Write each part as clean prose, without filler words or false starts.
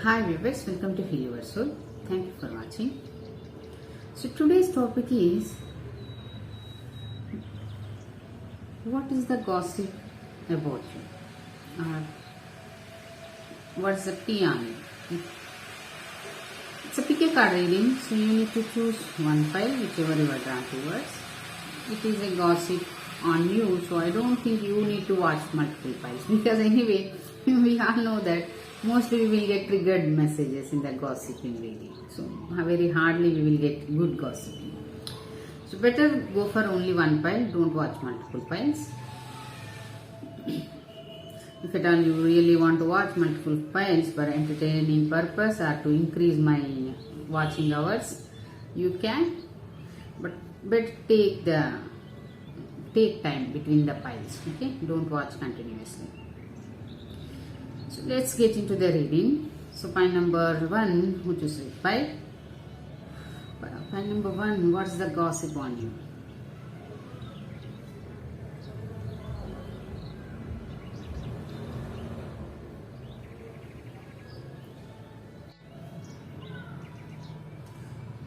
Hi viewers, welcome to Healursoul. Thank you for watching. So today's topic is, what is the gossip about you? What's the tea on it? It's a pick a card reading, so you need to choose one file, whichever you are drawn towards. It is a gossip on you, so I don't think you need to watch multiple files, because anyway, we all know that mostly we will get triggered messages in the gossiping reading. So very hardly we will get good gossiping. So better go for only one file, don't watch multiple files. If at all you really want to watch multiple files for entertaining purpose or to increase my watching hours, you can, but take time between the files, okay? Don't watch continuously. So let's get into the reading. So file number 1, which is file number 1, what's the gossip on you?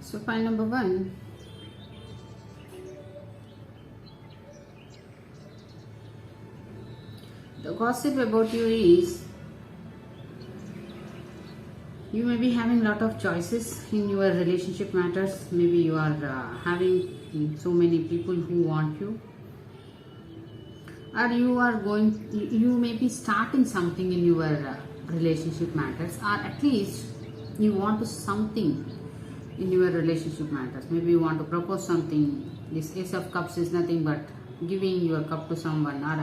So file number 1, the gossip about you is, you may be having lot of choices in your relationship matters. Maybe you are having so many people who want you, or you may be starting something in your relationship matters, or at least you want to something in your relationship matters. Maybe you want to propose something. This Ace of Cups is nothing but giving your cup to someone, or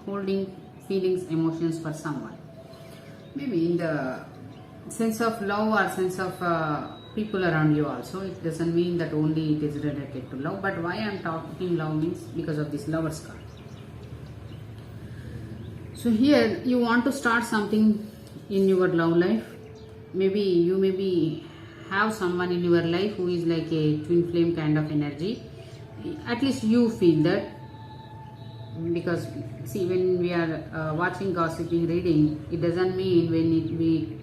holding feelings, emotions for someone. Maybe in the sense of love or sense of people around you also. It doesn't mean that only it is related to love, but why I am talking love means because of this Lover's card. So here you want to start something in your love life. Maybe you have someone in your life who is like a twin flame kind of energy. At least you feel that, because see, when we are watching gossiping reading, it doesn't mean when we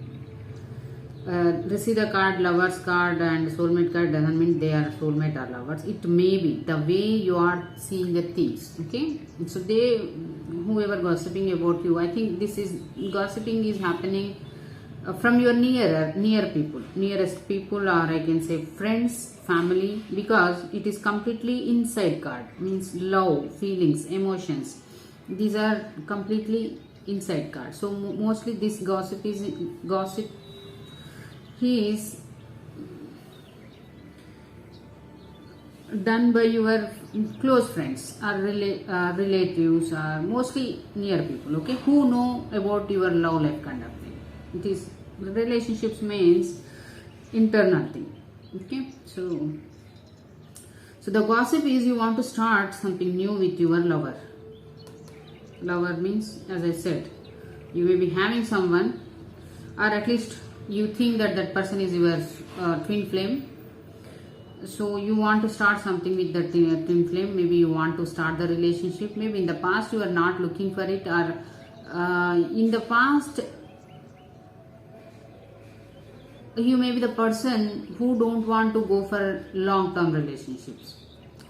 receive the card, Lover's card and soulmate card, doesn't mean they are soulmate or lovers. It may be the way you are seeing the things, okay? So whoever gossiping about you, I think gossiping is happening from your nearest people, or I can say friends, family, because it is completely inside card, means love, feelings, emotions. These are completely inside card. So mostly this gossip is done by your close friends or relatives, or mostly near people, okay, who know about your love life kind of thing. It is relationships means internal thing, okay? So the gossip is, you want to start something new with your lover. Lover means, as I said, you may be having someone, or at least you think that person is your twin flame. So you want to start something with that twin flame. Maybe you want to start the relationship. Maybe in the past you are not looking for it, or in the past you may be the person who don't want to go for long-term relationships,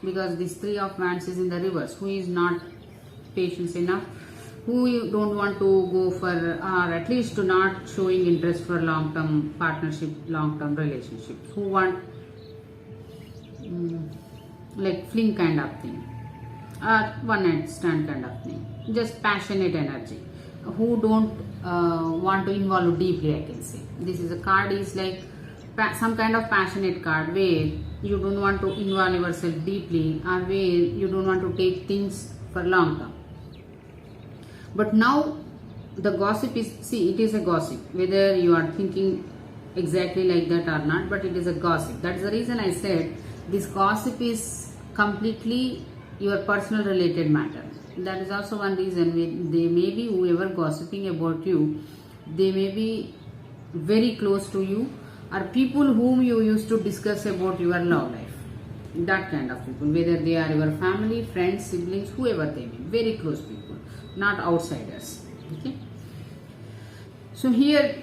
because this 3 of Wands is in the reverse, who is not patient enough, who you don't want to go for, or at least to not showing interest for long-term partnership, long-term relationships, who want like fling kind of thing, or one night stand kind of thing, just passionate energy, who don't want to involve deeply, I can say. This is a card is like some kind of passionate card, where you don't want to involve yourself deeply, or where you don't want to take things for long term. But now the gossip is, see, it is a gossip, whether you are thinking exactly like that or not, but it is a gossip. That's the reason I said this gossip is completely your personal related matter. That is also one reason they may be, whoever gossiping about you, they may be very close to you, or people whom you used to discuss about your love life. That kind of people, whether they are your family, friends, siblings, whoever they may, very close people, not outsiders, okay? So here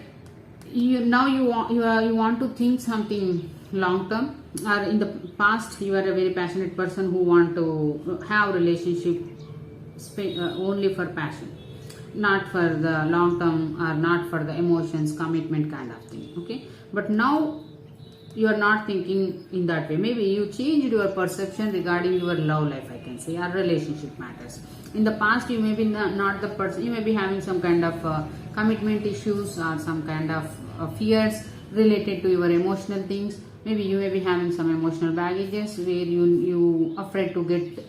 you want to think something long term, or in the past you are a very passionate person who want to have relationship only for passion, not for the long term, or not for the emotions, commitment kind of thing. Okay, but now you are not thinking in that way. Maybe you changed your perception regarding your love life, I can say, or relationship matters. In the past, you may be not the person, you may be having some kind of commitment issues, or some kind of fears related to your emotional things. Maybe you may be having some emotional baggages where you afraid to get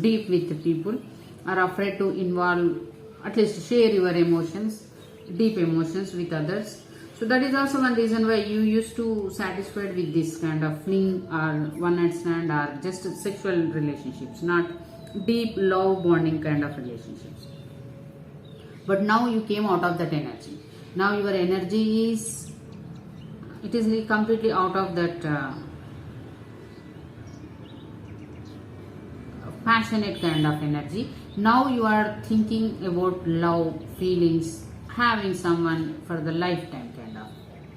deep with the people, or afraid to involve, at least share your emotions, deep emotions with others. So that is also one reason why you used to satisfied with this kind of fling or one night stand, or just sexual relationships, not deep love bonding kind of relationships. But now you came out of that energy. Now your energy is, it is completely out of that passionate kind of energy. Now you are thinking about love, feelings, having someone for the lifetime kind of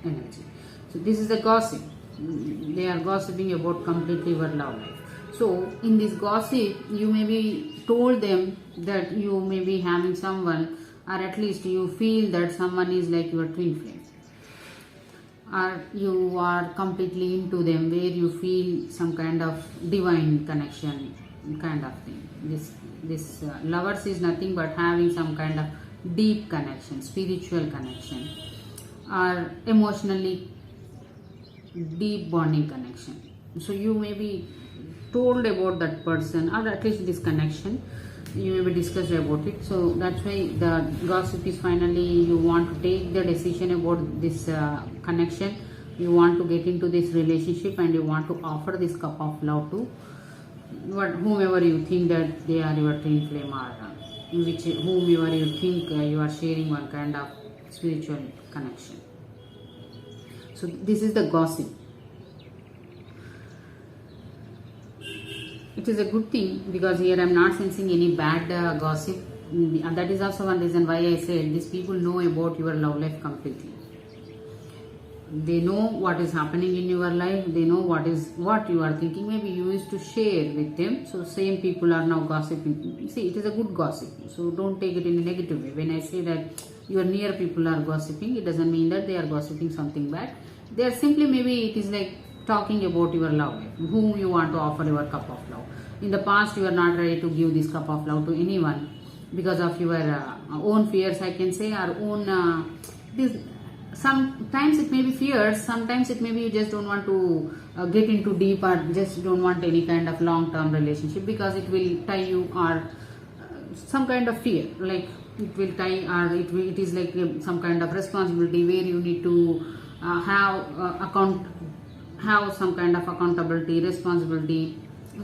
energy. So this is the gossip. They are gossiping about completely your love life. So in this gossip, you may be told them that you may be having someone, or at least you feel that someone is like your twin flame, or you are completely into them, where you feel some kind of divine connection kind of thing. This lovers is nothing but having some kind of deep connection, spiritual connection, or emotionally deep bonding connection. So you may be told about that person, or at least this connection, you may be discussed about it. So that's why the gossip is finally, you want to take the decision about this connection. You want to get into this relationship, and you want to offer this cup of love to whomever you think that they are your twin flame, or whomever you think you are sharing one kind of spiritual connection. So this is the gossip. It is a good thing, because here I am not sensing any bad gossip. And that is also one reason why I said these people know about your love life completely. They know what is happening in your life. They know what you are thinking. Maybe you used to share with them. So same people are now gossiping. See, it is a good gossip. So don't take it in a negative way. When I say that your near people are gossiping, it doesn't mean that they are gossiping something bad. They are simply, maybe it is like talking about your love life, whom you want to offer your cup of love. In the past, you are not ready to give this cup of love to anyone because of your own fears, I can say, or own sometimes it may be fears, sometimes it may be you just don't want to get into deep, or just don't want any kind of long-term relationship because it will tie you, or some kind of fear, like it will tie, or it is like some kind of responsibility where you need to have some kind of accountability, responsibility.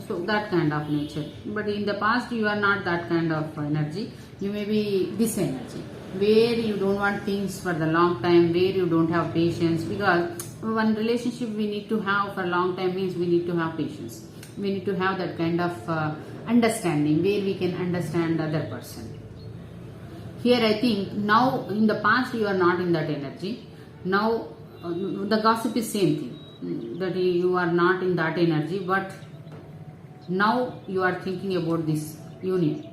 So that kind of nature. But in the past, you are not that kind of energy. You may be this energy, where you don't want things for the long time, where you don't have patience, because one relationship we need to have for a long time means we need to have patience. We need to have that kind of understanding, where we can understand the other person. Here I think now, in the past you are not in that energy. Now the gossip is same thing, that you are not in that energy, but now you are thinking about this union.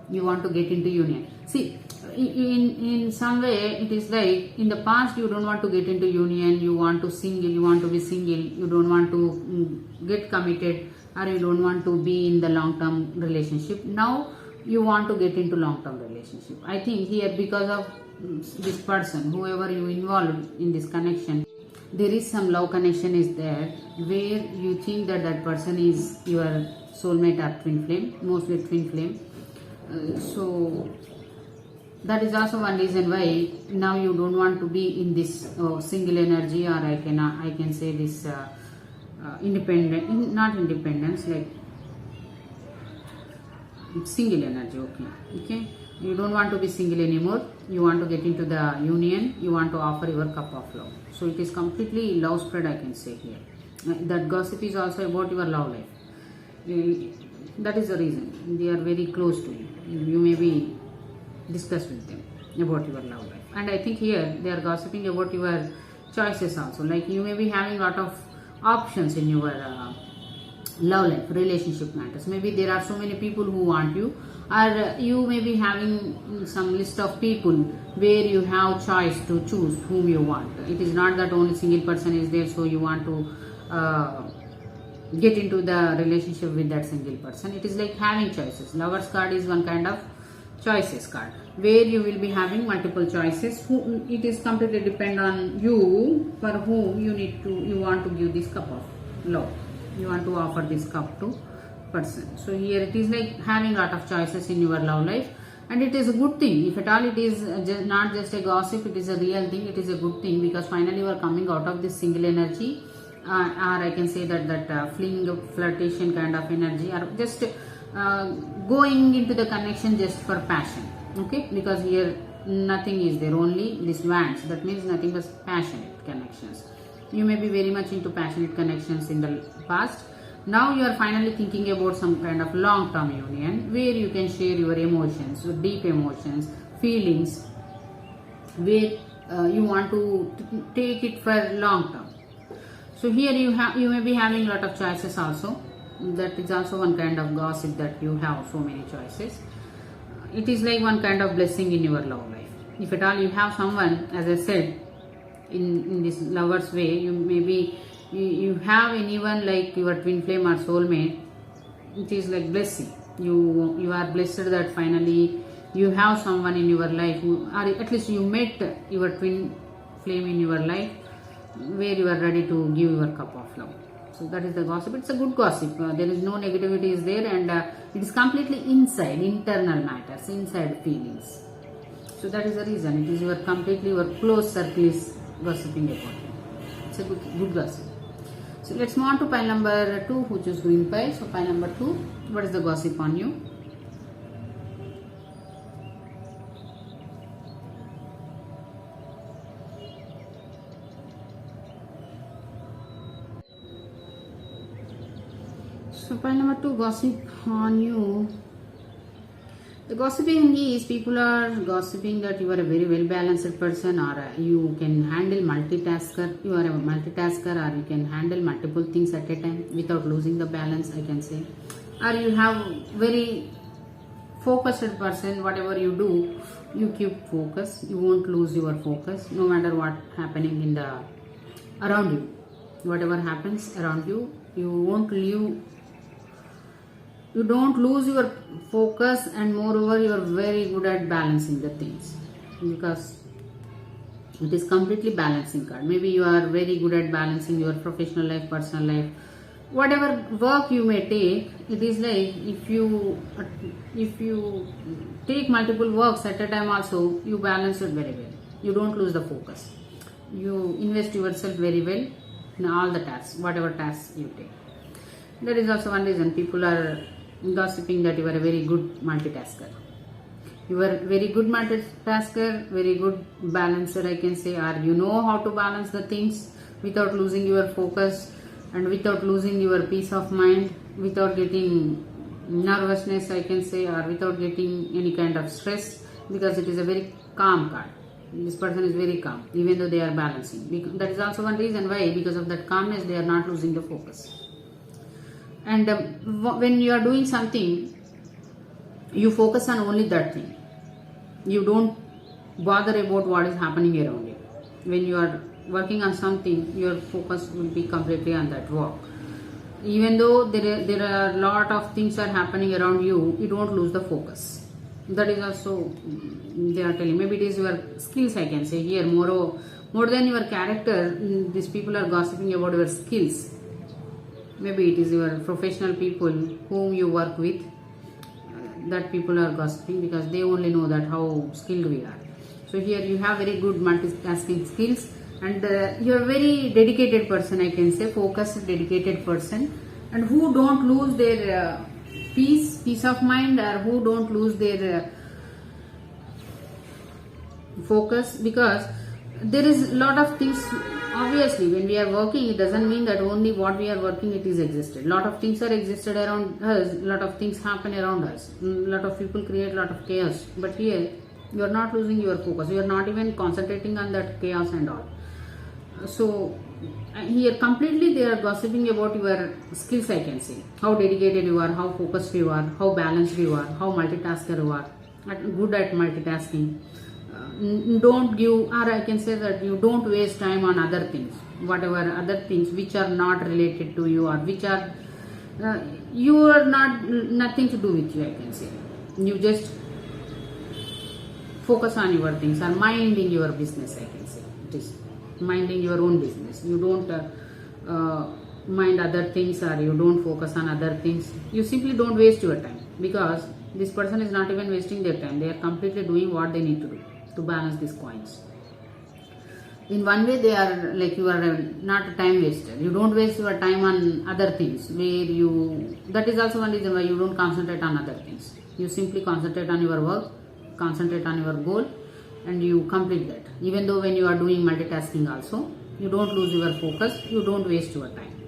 You want to get into union. See, in some way it is like, in the past you don't want to get into union, you want to be single, you don't want to get committed, or you don't want to be in the long-term relationship. Now you want to get into long-term relationship. I think here, because of this person, whoever you involved in this connection, there is some love connection is there, where you think that that person is your soulmate or twin flame, mostly twin flame. So that is also one reason why now you don't want to be in this single energy, or I can say this not independence, like single energy. Okay, you don't want to be single anymore. You want to get into the union. You want to offer your cup of love. So it is completely love spread, I can say here. That gossip is also about your love life. That is the reason they are very close to you. You may be discuss with them about your love life. And I think here they are gossiping about your choices also. Like you may be having a lot of options in your love life, relationship matters. Maybe there are so many people who want you, or you may be having some list of people where you have choice to choose whom you want. It is not that only single person is there, so you want to get into the relationship with that single person. It is like having choices. Lovers card is one kind of choices card where you will be having multiple choices. It is completely depend on you for whom you want to give this cup of love. You want to offer this cup to person. So here it is like having lot of choices in your love life, and it is a good thing. If at all it is not just a gossip, it is a real thing. It is a good thing because finally you are coming out of this single energy, or I can say that fling, flirtation kind of energy, or just going into the connection just for passion. Okay, because here nothing is there, only this wands. That means nothing but passionate connections. You may be very much into passionate connections in the past. Now you are finally thinking about some kind of long-term union where you can share your emotions, deep emotions, feelings, where you want to take it for long-term. So here you may be having a lot of choices also. That is also one kind of gossip, that you have so many choices. It is like one kind of blessing in your love life. If at all you have someone, as I said, in this lover's way, you have anyone like your twin flame or soulmate. It is like blessing. You are blessed that finally you have someone in your life or at least you met your twin flame in your life where you are ready to give your cup of love. So that is the gossip. It's a good gossip. There is no negativity is there, and it is completely inside, internal matters, inside feelings. So that is the reason. It is your close circle is gossiping about you. It's a good gossip. So let's move on to pile number 2, who choose green pile. So pile number 2, what is the gossip on you? So pile number 2, gossip on you. The gossiping is, people are gossiping that you are a very well balanced person, or you can handle multitasker. You are a multitasker, or you can handle multiple things at a time without losing the balance, I can say. Or you have very focused person. Whatever you do, you keep focus. You won't lose your focus no matter what happening in the around you. Whatever happens around you, you won't leave. You don't lose your focus, and moreover you are very good at balancing the things because it is completely balancing card. Maybe you are very good at balancing your professional life, personal life, whatever work you may take. It is like if you take multiple works at a time also, you balance it very well. You don't lose the focus. You invest yourself very well in all the tasks, whatever tasks you take. That is also one reason people are gossiping that you are a very good multitasker. You are very good multitasker, very good balancer, I can say, or you know how to balance the things without losing your focus and without losing your peace of mind, without getting nervousness, I can say, or without getting any kind of stress, because it is a very calm card. This person is very calm, even though they are balancing. That is also one reason why, because of that calmness, they are not losing the focus. And when you are doing something, you focus on only that thing. You don't bother about what is happening around you. When you are working on something, your focus will be completely on that work. Even though there are a lot of things are happening around you, you don't lose the focus. That is also, they are telling. Maybe it is your skills, I can say here. More than your character, these people are gossiping about your skills. Maybe it is your professional people whom you work with, that people are gossiping because they only know that how skilled we are. So here you have very good multitasking skills, and you are a very dedicated person, I can say, focused, dedicated person, and who don't lose their peace of mind, or who don't lose their focus, because there is a lot of things. Obviously, when we are working, it doesn't mean that only what we are working it is existed. A lot of things are existed around us. A lot of things happen around us. A lot of people create a lot of chaos. But here, You are not losing your focus. You are not even concentrating on that chaos and all. So here completely they are gossiping about your skills, I can say. How dedicated you are, how focused you are, how balanced you are, how multitasker you are, good at multitasking. Don't give, or I can say that you don't waste time on other things, whatever other things which are not related to you, or which are you are not nothing to do with you, I can say. You just focus on your things, or minding your business, I can say. It is minding your own business. You don't mind other things, or you don't focus on other things. You simply don't waste your time, because this person is not even wasting their time. They are completely doing what they need to do to balance these coins. In one way they are like, you are not a time waster. You don't waste your time on other things where you, that is also one reason why you don't concentrate on other things. You simply concentrate on your work, concentrate on your goal, and you complete that. Even though when you are doing multitasking also, you don't lose your focus, you don't waste your time.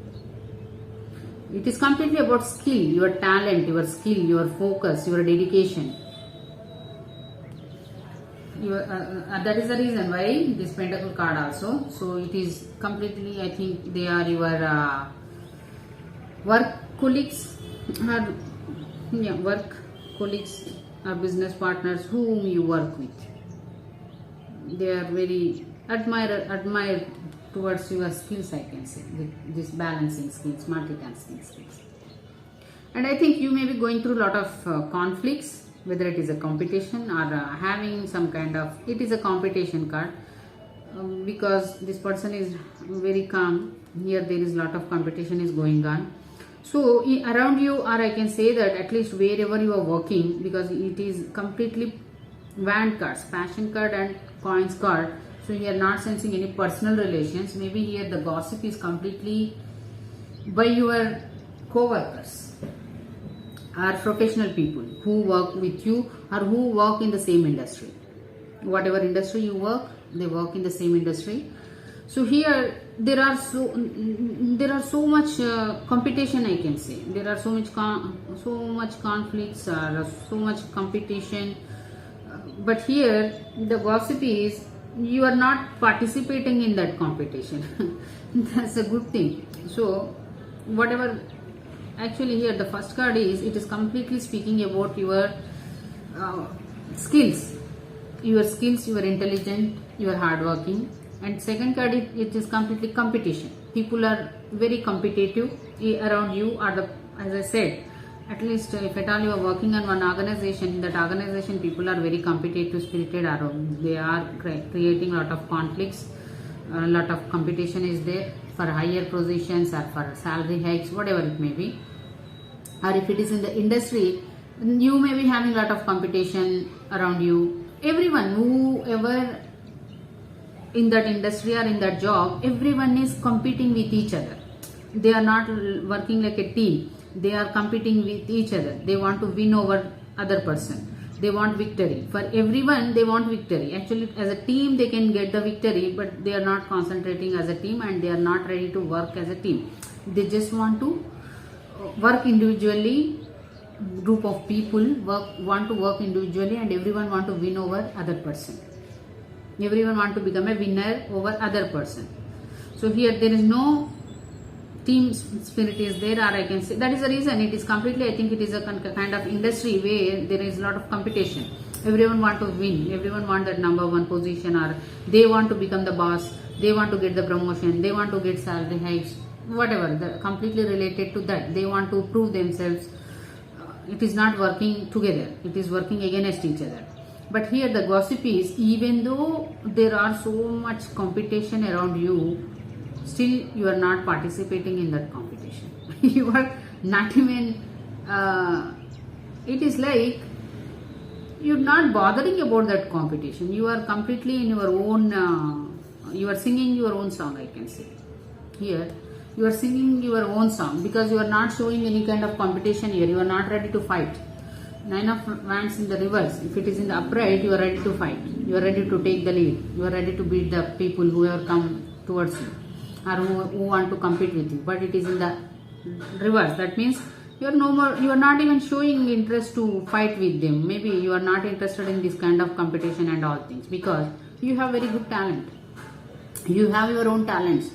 It is completely about skill, your talent, your skill, your focus, your dedication. That is the reason why this pentacle card also. So it is completely, I think they are your work colleagues, or work colleagues or business partners whom you work with. They are very admired towards your skills, I can say, this balancing skills, multitasking skills. And I think you may be going through a lot of conflicts, whether it is a competition or having some kind of, it is a competition card, because this person is very calm. Here there is a lot of competition is going on. So around you, or I can say that at least wherever you are working, because it is completely wand cards, passion card and coins card. So here not sensing any personal relations. Maybe here the gossip is completely by your co-workers or professional people who work with you or who work in the same industry. Whatever industry you work, they work in the same industry. So here there are so much competition, I can say. There are so much conflicts or so much competition. But here the gossip is, you are not participating in that competition. That's a good thing. So whatever, actually here the first card is, it is completely speaking about your skills, you are intelligent, you are hardworking. And second card, it is completely competition. People are very competitive around you, or the, as I said, at least if at all you are working on one organization, in that organization people are very competitive spirited around. They are creating a lot of conflicts, a lot of competition is there for higher positions or for salary hikes, whatever it may be. Or if it is in the industry, you may be having a lot of competition around you. Everyone, whoever in that industry or in that job, everyone is competing with each other. They are not working like a team. They are competing with each other. They want to win over other person. They want victory. For everyone, they want victory. Actually, as a team, they can get the victory, but they are not concentrating as a team and they are not ready to work as a team. They just want to work individually. Group of people want to work individually, and everyone want to win over other person. Everyone want to become a winner over other person. So here there is no team spirit is there, or I can say that is the reason it is completely, I think it is a kind of industry where there is a lot of competition. Everyone want to win, everyone want that number one position, or they want to become the boss, they want to get the promotion, they want to get salary hikes, whatever, completely related to that. They want to prove themselves. It is not working together, it is working against each other. But here the gossip is, even though there are so much competition around you, still you are not participating in that competition. You are not even, it is like you are not bothering about that competition. You are completely in your own, you are singing your own song, I can say. Here you are singing your own song, because you are not showing any kind of competition here. You are not ready to fight. 9 of Wands in the reverse. If it is in the upright, you are ready to fight. You are ready to take the lead. You are ready to beat the people who have come towards you, or who want to compete with you. But it is in the reverse. That means You are no more, you are not even showing interest to fight with them. Maybe you are not interested in this kind of competition and all things, because you have very good talent. You have your own talents.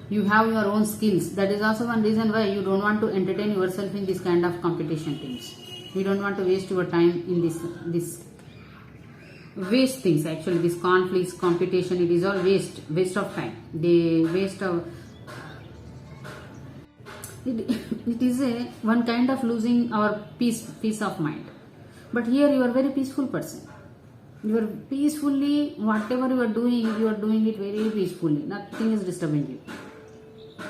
You have your own skills. That is also one reason why you don't want to entertain yourself in this kind of competition things. You don't want to waste your time in this waste things. Actually, this conflicts, competition, it is all waste of time. They waste of it is a one kind of losing our peace of mind. But here you are very peaceful person. You are peacefully, whatever you are doing it very peacefully. Nothing is disturbing you.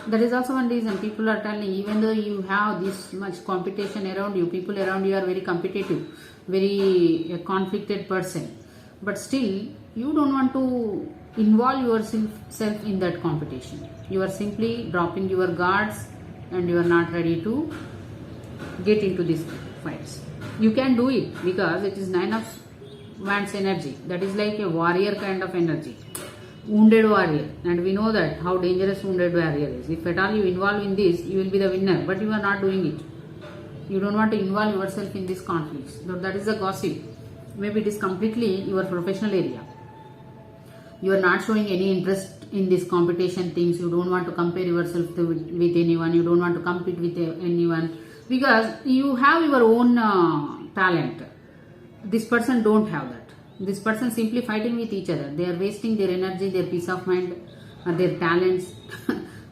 That is also one reason people are telling, even though you have this much competition around you, people around you are very competitive, very conflicted person, but still you don't want to involve yourself in that competition. You are simply dropping your guards and you are not ready to get into these fights. You can do it because it is 9 of Wands energy. That is like a warrior kind of energy. Wounded warrior, and we know that how dangerous wounded warrior is. If at all you involve in this, you will be the winner, but you are not doing it. You don't want to involve yourself in these conflicts. So that is a gossip. Maybe it is completely your professional area. You are not showing any interest in this competition things. You don't want to compare yourself with anyone. You don't want to compete with anyone, because you have your own talent. This person don't have that. This person simply fighting with each other. They are wasting their energy, their peace of mind, their talents.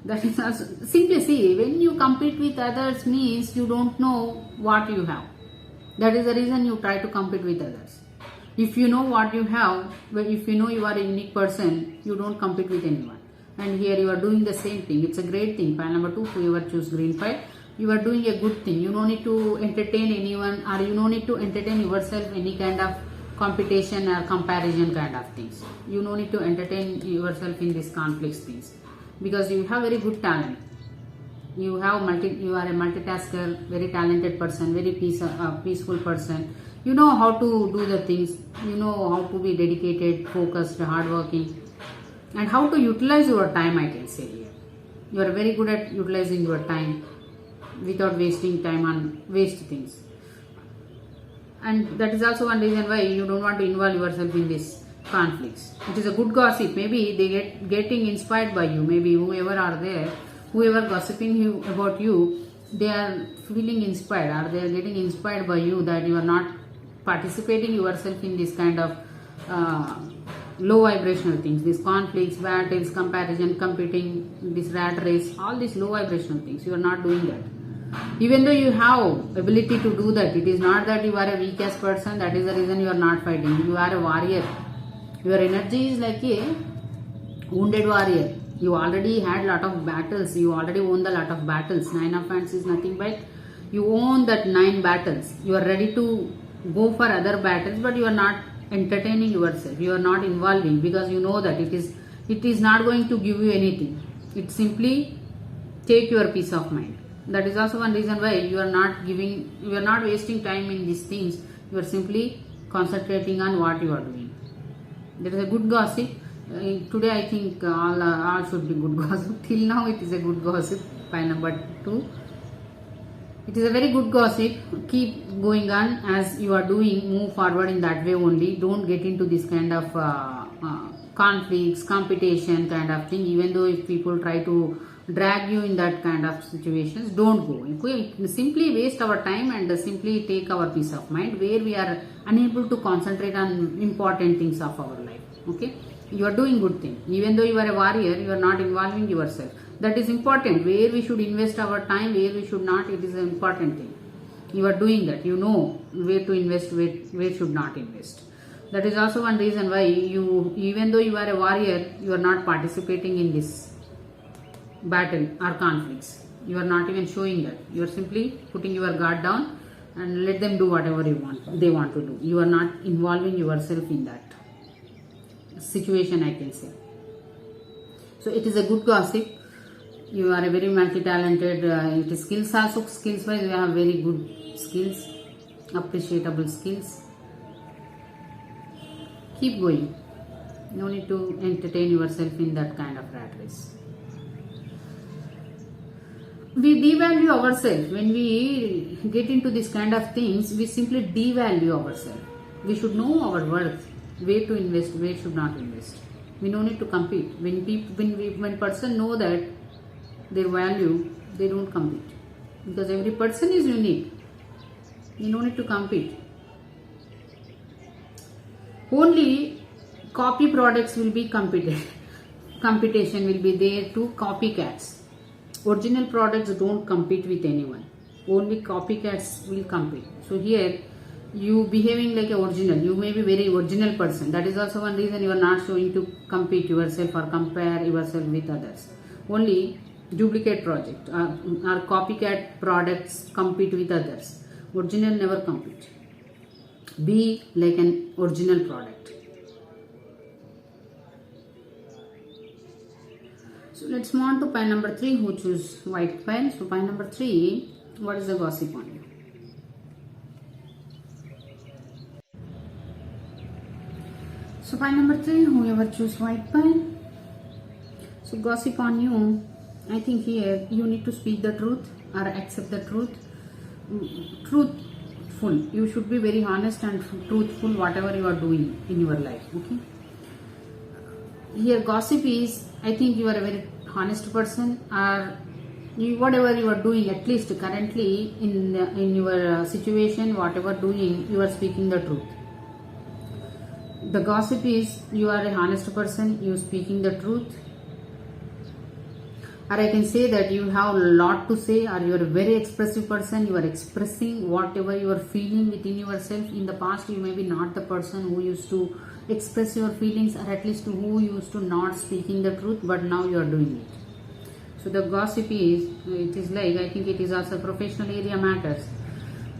That is also, simply see, when you compete with others means you don't know what you have. That is the reason you try to compete with others. If you know what you have, but if you know you are a unique person, you don't compete with anyone. And here you are doing the same thing. It's a great thing. Pile number 2, whoever choose green file, you are doing a good thing. You don't need to entertain anyone, or you don't need to entertain yourself any kind of competition or comparison kind of things. You don't need to entertain yourself in these conflicts things, because you have very good talent. You are a multitasker, very talented person, very peaceful person. You know how to do the things. You know how to be dedicated, focused, hardworking, and how to utilize your time, I can say here. You are very good at utilizing your time without wasting time on waste things. And that is also one reason why you don't want to involve yourself in these conflicts. It is a good gossip. Maybe they getting inspired by you. Maybe whoever are there, whoever gossiping about you, they are feeling inspired, or they are getting inspired by you, that you are not participating yourself in this kind of low vibrational things, these conflicts, battles, comparison, competing, this rat race, all these low vibrational things. You are not doing that. Even though you have ability to do that, it is not that you are a weakest person. That is the reason you are not fighting. You are a warrior. Your energy is like a wounded warrior. You already had lot of battles. You already won the lot of battles. 9 of Wands is nothing but you own that 9 battles. You are ready to go for other battles, but you are not entertaining yourself. You are not involving, because you know that it is not going to give you anything. It simply take your peace of mind. That is also one reason why you are not wasting time in these things. You are simply concentrating on what you are doing. There is a good gossip. Today I think all should be good gossip. Till now it is a good gossip. Pile number 2. It is a very good gossip. Keep going on as you are doing. Move forward in that way only. Don't get into this kind of conflicts, competition kind of thing. Even though if people try to drag you in that kind of situations, don't go. We simply waste our time and simply take our peace of mind, where we are unable to concentrate on important things of our life. Okay, you are doing good thing. Even though you are a warrior, you are not involving yourself. That is important. Where we should invest our time, where we should not, it is an important thing. You are doing that. You know where to invest, where should not invest. That is also one reason why you, even though you are a warrior, you are not participating in this battle or conflicts. You are not even showing that. You are simply putting your guard down and let them do whatever they want to do. You are not involving yourself in that situation, I can say. So it is a good gossip. You are a very multi-talented. It is skills also. Skills wise, you have very good skills, appreciable skills. Keep going. No need to entertain yourself in that kind of rat race. we devalue ourselves. When we get into this kind of things, we simply devalue ourselves. We should know our worth, where to invest, where should not invest. We no need to compete. When person know that their value, they don't compete, because every person is unique. You no need to compete. Only copy products will be competed. Competition will be there to copycats. Original products don't compete with anyone. Only copycats will compete. So here, you behaving like an original. You may be very original person. That is also one reason you are not showing to compete yourself or compare yourself with others. Only duplicate project or copycat products compete with others. Original never compete. Be like an original product. So let's move on to pile number 3, who choose white pile. So pile number 3, what is the gossip on you? So pile number 3, whoever choose white pile. So gossip on you, I think here you need to speak the truth or accept the truth. Truthful. You should be very honest and truthful whatever you are doing in your life. Okay. Here gossip is, I think you are a very honest person, or whatever you are doing, at least currently in your situation, whatever doing, you are speaking the truth. The gossip is, you are a honest person, you speaking the truth, or I can say that you have a lot to say, or you are a very expressive person, you are expressing whatever you are feeling within yourself. In the past, you may be not the person who used to express your feelings, or at least who used to not speaking the truth, but now you are doing it. So the gossip is, it is like, I think it is also professional area matters.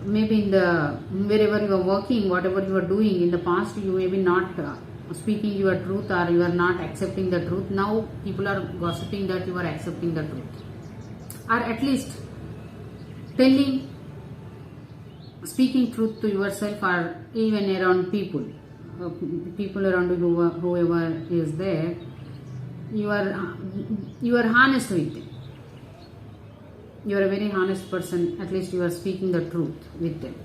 Maybe in the wherever you are working, whatever you are doing, in the past you may be not speaking your truth, or you are not accepting the truth. Now people are gossiping that you are accepting the truth, or at least speaking truth to yourself, or even around people around you, whoever is there, you are honest with them. You are a very honest person, at least you are speaking the truth with them.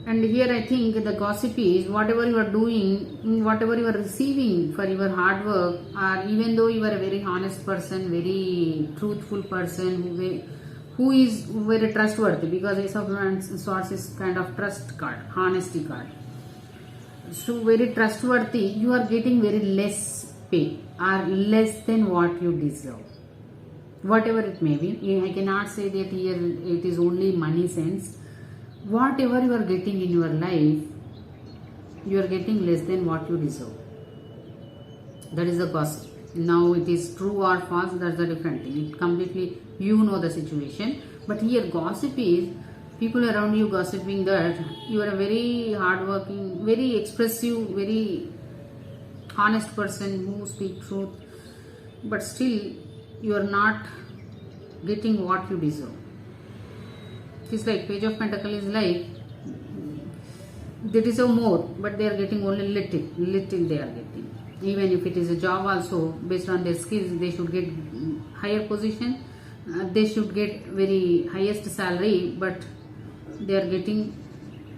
And here I think the gossip is, whatever you are doing, whatever you are receiving for your hard work, or even though you are a very honest person, very truthful person, who is very trustworthy, because Ace of Swords is kind of trust card, honesty card. So very trustworthy, you are getting very less pay, or less than what you deserve. Whatever it may be, I cannot say that here it is only money sense. Whatever you are getting in your life, you are getting less than what you deserve. That is the gossip. Now it is true or false, that's a different thing. It completely, you know the situation. But here gossip is, people around you gossiping that you are a very hardworking, very expressive, very honest person who speaks truth, but still you are not getting what you deserve. It's like Page of Pentacles is like, they deserve more, but they are getting only little they are getting. Even if it is a job also, based on their skills, they should get higher position, they should get very highest salary, but they are getting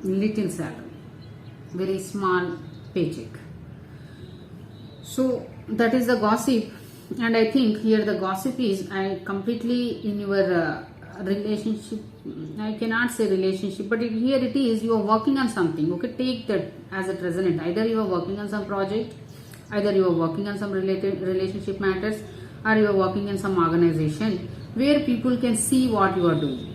little salary, very small paycheck. So that is the gossip. And I think here the gossip is, I completely in your relationship, I cannot say relationship, but here it is, you are working on something. Okay, take that as a resonant. Either you are working on some project, either you are working on some related relationship matters, or you are working in some organization where people can see what you are doing.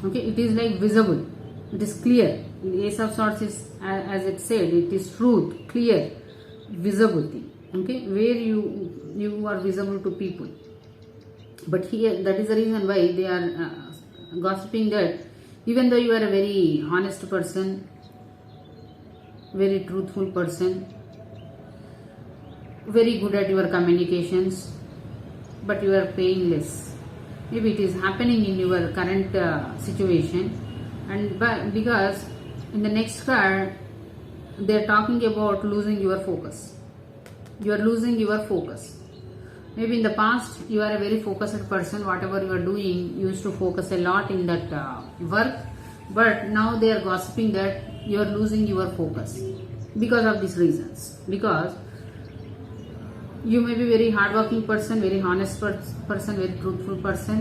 Okay, it is like visible, it is clear. Ace of Swords is, as it said, it is truth, clear, visible thing. Okay, where you are visible to people. But here, that is the reason why they are gossiping that even though you are a very honest person, very truthful person, very good at your communications, but you are paying less. Maybe it is happening in your current situation, and because in the next card they are talking about losing your focus. You are losing your focus. Maybe in the past you are a very focused person. Whatever you are doing, you used to focus a lot in that work, but now they are gossiping that you are losing your focus because of these reasons. Because you may be very hardworking person, very honest person, very truthful person,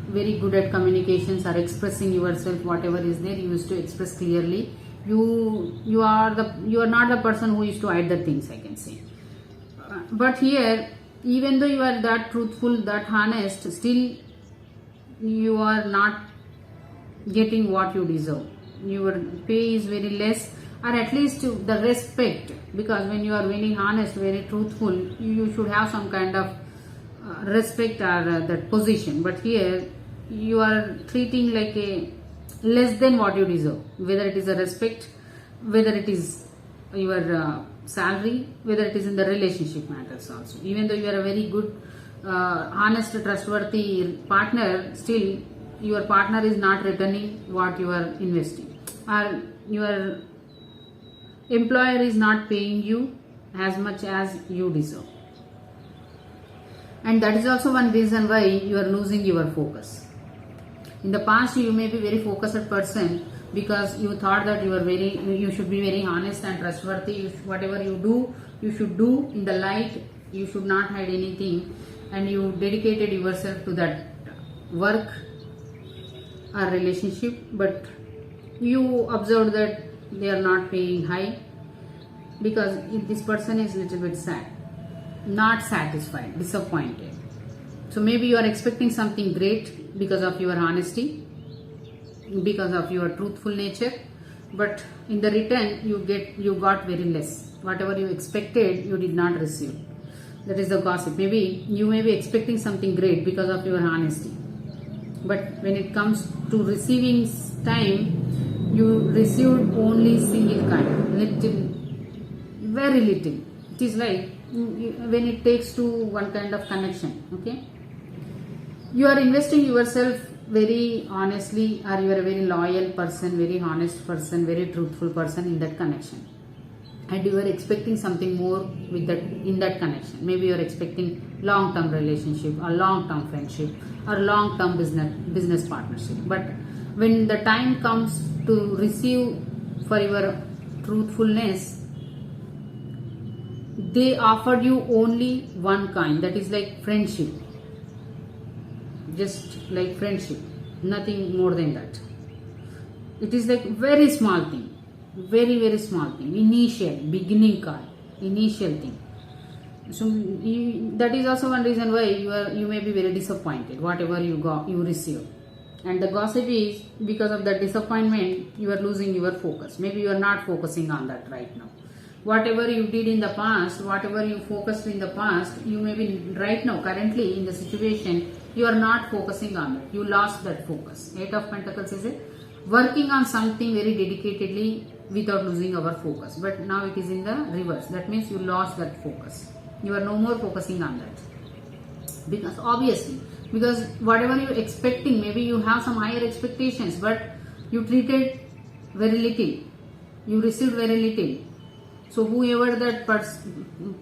very good at communications or expressing yourself. Whatever is there, you used to express clearly. You are not the person who used to hide the things, I can say. But here, even though you are that truthful, that honest, still you are not getting what you deserve. Your pay is very less, or at least the respect, because when you are very honest, very truthful, you should have some kind of respect or that position. But here you are treating like a less than what you deserve, whether it is a respect, whether it is your salary, whether it is in the relationship matters also. Even though you are a very good honest, trustworthy partner, still your partner is not returning what you are investing, or your employer is not paying you as much as you deserve. And that is also one reason why you are losing your focus. In the past, you may be very focused person because you thought that you should be very honest and trustworthy. Whatever you do, you should do in the light. You should not hide anything, and you dedicated yourself to that work or relationship. But you observed that they are not paying high, because this person is little bit sad, not satisfied, disappointed. So maybe you are expecting something great because of your honesty, because of your truthful nature, but in the return you got very less. Whatever you expected, you did not receive. That is the gossip. Maybe you may be expecting something great because of your honesty, but when it comes to receiving time, you received only single kind, little, very little. It is like when it takes to one kind of connection. Okay, you are investing yourself very honestly, or you are a very loyal person, very honest person, very truthful person in that connection, and you are expecting something more with that, in that connection. Maybe you are expecting long-term relationship, or long-term friendship, or long-term business partnership. But when the time comes to receive for your truthfulness, they offered you only one kind, that is like friendship, just like friendship, nothing more than that. It is like very small thing, very very small thing, initial, beginning kind, initial thing. So that is also one reason why you may be very disappointed whatever you receive. And the gossip is because of that disappointment, you are losing your focus. Maybe you are not focusing on that right now. Whatever you did in the past, whatever you focused in the past, you may be right now, currently in the situation, you are not focusing on it. You lost that focus. 8 of Pentacles is it? Working on something very dedicatedly without losing our focus. But now it is in the reverse. That means you lost that focus. You are no more focusing on that. Because obviously, because whatever you are expecting, maybe you have some higher expectations, but you treated very little. You received very little. So whoever that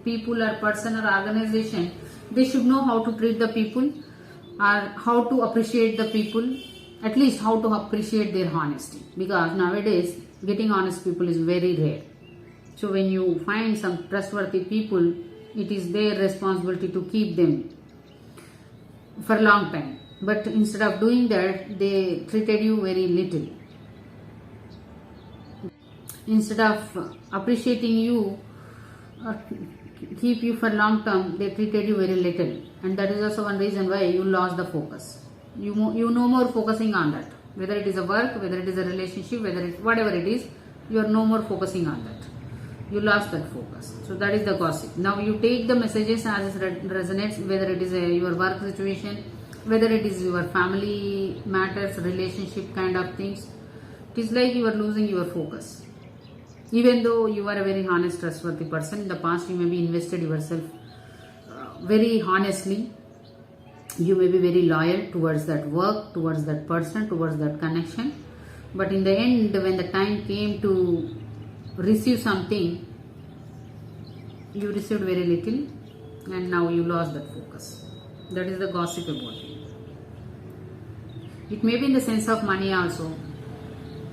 people or person or organization, they should know how to treat the people, or how to appreciate the people, at least how to appreciate their honesty. Because nowadays, getting honest people is very rare. So when you find some trustworthy people, it is their responsibility to keep them for a long time. But instead of doing that, they treated you very little. Instead of appreciating you, keep you for long term, they treated you very little. And that is also one reason why you lost the focus. You no more focusing on that. Whether it is a work, whether it is a relationship, whatever it is, you are no more focusing on that. You lost that focus. So that is the gossip. Now you take the messages as it resonates, whether it is your work situation, whether it is your family matters, relationship kind of things. It is like you are losing your focus. Even though you are a very honest, trustworthy person, in the past you may be invested yourself very honestly. You may be very loyal towards that work, towards that person, towards that connection. But in the end, when the time came to receive something, you received very little. and now you lost that focus. That is the gossip about you. It may be in the sense of money also.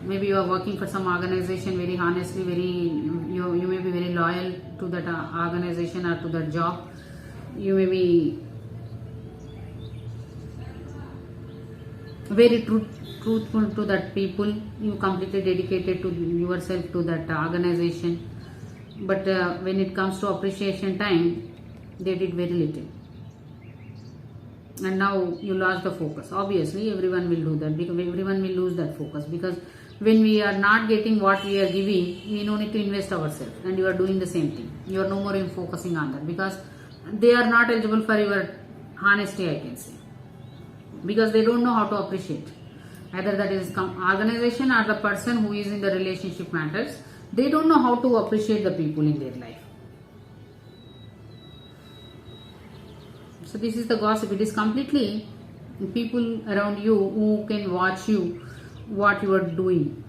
Maybe you are working for some organization very honestly, you may be very loyal to that organization or to that job. You may be very truthful to that people. You completely dedicated to yourself to that organization. But when it comes to appreciation time, they did very little. And now you lost the focus. Obviously, everyone will do that, because everyone will lose that focus, because when we are not getting what we are giving, we no need to invest ourselves, and you are doing the same thing. You are no more focusing on that, because they are not eligible for your honesty, I can say, because they don't know how to appreciate. Either that is organization or the person who is in the relationship matters, they don't know how to appreciate the people in their life. So this is the gossip. It is completely people around you who can watch you, what you are doing,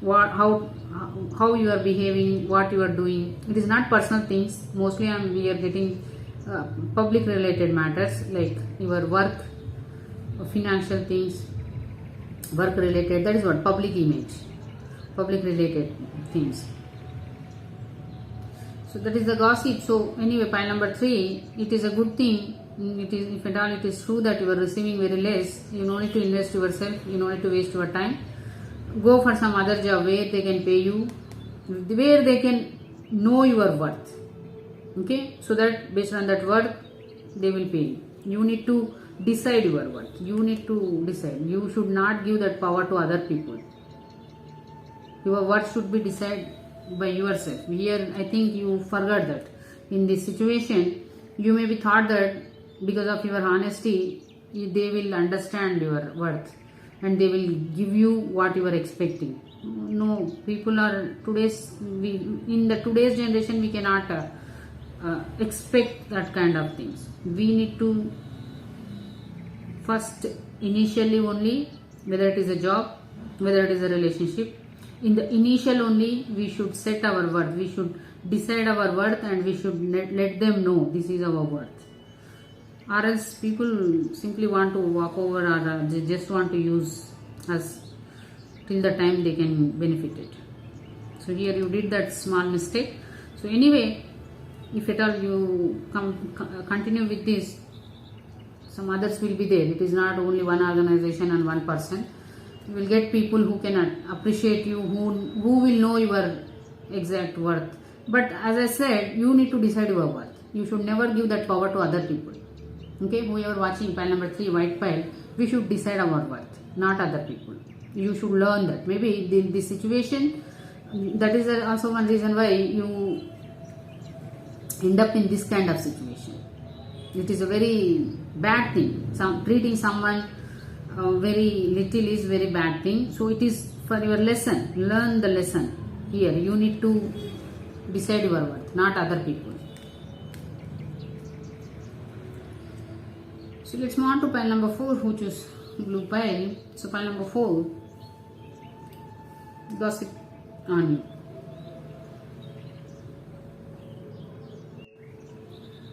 how you are behaving, what you are doing. It is not personal things. Mostly we are getting public related matters, like your work, financial things, work related. That is what public image, public related things. So that is the gossip. So anyway, pile number 3, it is a good thing. It is, if at all it is true that you are receiving very less, you don't need to invest yourself, you don't need to waste your time. Go for some other job where they can pay you, where they can know your worth. Okay, so that based on that worth, they will pay you. You need to decide your worth. You need to decide. You should not give that power to other people. Your worth should be decided by yourself. Here, I think you forgot that. In this situation, you may be thought that because of your honesty, they will understand your worth and they will give you what you are expecting. No, people are in the today's generation, we cannot expect that kind of things. We need to first, initially only, whether it is a job, whether it is a relationship, in the initial only, we should set our worth. We should decide our worth, and we should let them know this is our worth. Or else people simply want to walk over, or they just want to use us till the time they can benefit it. So here you did that small mistake. So anyway, if at all you continue with this, some others will be there. It is not only one organization and one person. You will get people who can appreciate you, who will know your exact worth. But as I said, you need to decide your worth. You should never give that power to other people. Okay, whoever watching pile number 3, white pile, we should decide our worth, not other people. You should learn that. Maybe in this situation, that is also one reason why you end up in this kind of situation. It is a very bad thing. Treating someone very little is very bad thing. So it is for your lesson. Learn the lesson. Here you need to decide your worth, not other people. So let's move on to pile number 4, which is blue pile. So pile number 4, gossip on you.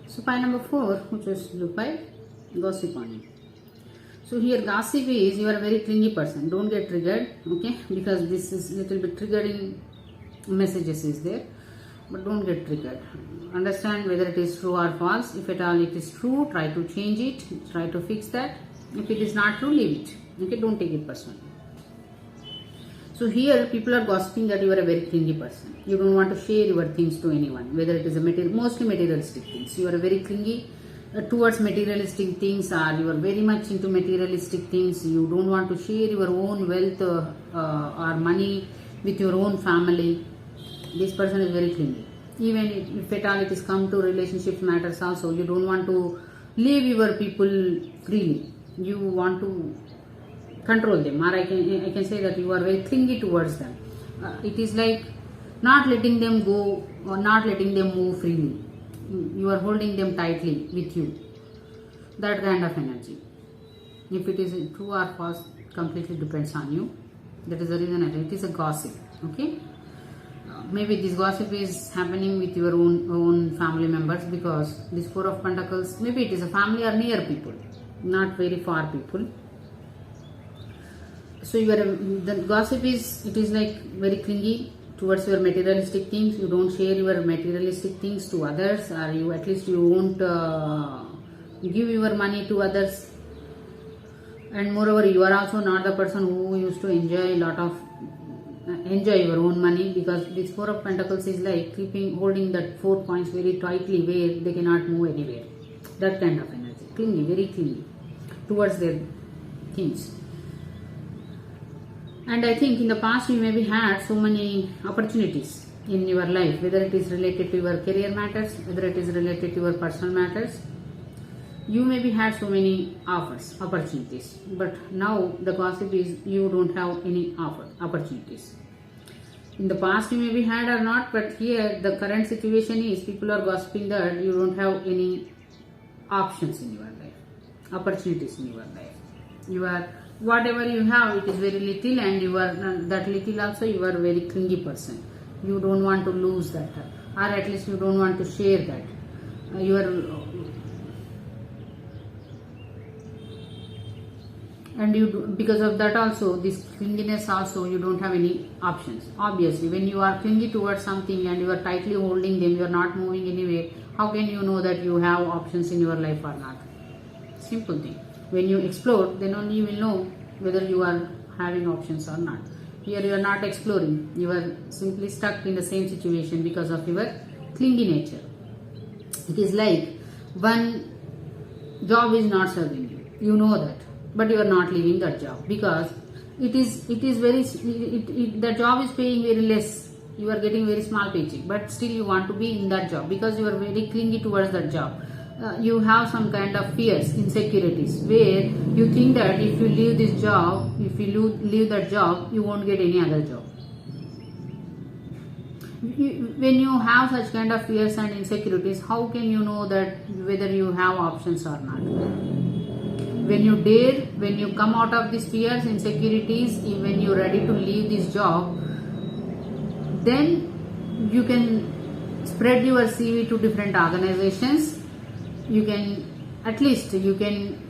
So pile number 4, which is blue pile, gossip on you. So here gossip is, you are a very clingy person. Don't get triggered, okay? Because this is little bit triggering messages is there. But don't get triggered. Understand whether it is true or false. If at all it is true, try to change it. Try to fix that. If it is not true, leave it. Okay, don't take it personally. So here people are gossiping that you are a very clingy person. You don't want to share your things to anyone. Whether it is mostly materialistic things. You are very clingy towards materialistic things, or you are very much into materialistic things. You don't want to share your own wealth or money with your own family. This person is very clingy. Even if at all it is come to relationship matters also, you don't want to leave your people freely. You want to control them, or I can say that you are very clingy towards them. It is like not letting them go or not letting them move freely. You are holding them tightly with you. That kind of energy. If it is true or false, completely depends on you. That is the reason it is a gossip. Okay. maybe this gossip is happening with your own family members, because this Four of Pentacles, maybe it is a family or near people, not very far people. So the gossip is, it is like very clingy towards your materialistic things. You don't share your materialistic things to others, or you at least you won't give your money to others. And moreover, you are also not the person who used to enjoy your own money, because this Four of Pentacles is like holding that 4 points very tightly where they cannot move anywhere. That kind of energy, clingy, very clingy towards their things. And I think in the past you maybe had so many opportunities in your life, whether it is related to your career matters, whether it is related to your personal matters. You maybe had so many opportunities, but now the gossip is you don't have any opportunities. In the past you maybe had or not, but here the current situation is people are gossiping that you don't have any options in your life, opportunities in your life. Whatever you have, it is very little, and you are that little also you are a very clingy person. You don't want to lose that, or at least you don't want to share that. Because of that also, this clinginess also, you don't have any options. Obviously, when you are clingy towards something and you are tightly holding them, you are not moving anywhere, how can you know that you have options in your life or not? Simple thing. When you explore, then only you will know whether you are having options or not. Here you are not exploring. You are simply stuck in the same situation because of your clingy nature. It is like one job is not serving you. You know that. But you are not leaving that job because the job is paying very less. You are getting very small paycheck, but still you want to be in that job because you are very clingy towards that job. You have some kind of fears, insecurities, where you think that if you leave this job, if you leave that job, you won't get any other job. When you have such kind of fears and insecurities, how can you know that whether you have options or not? When you come out of these fears, insecurities, when you're ready to leave this job, then you can spread your CV to different organizations. You can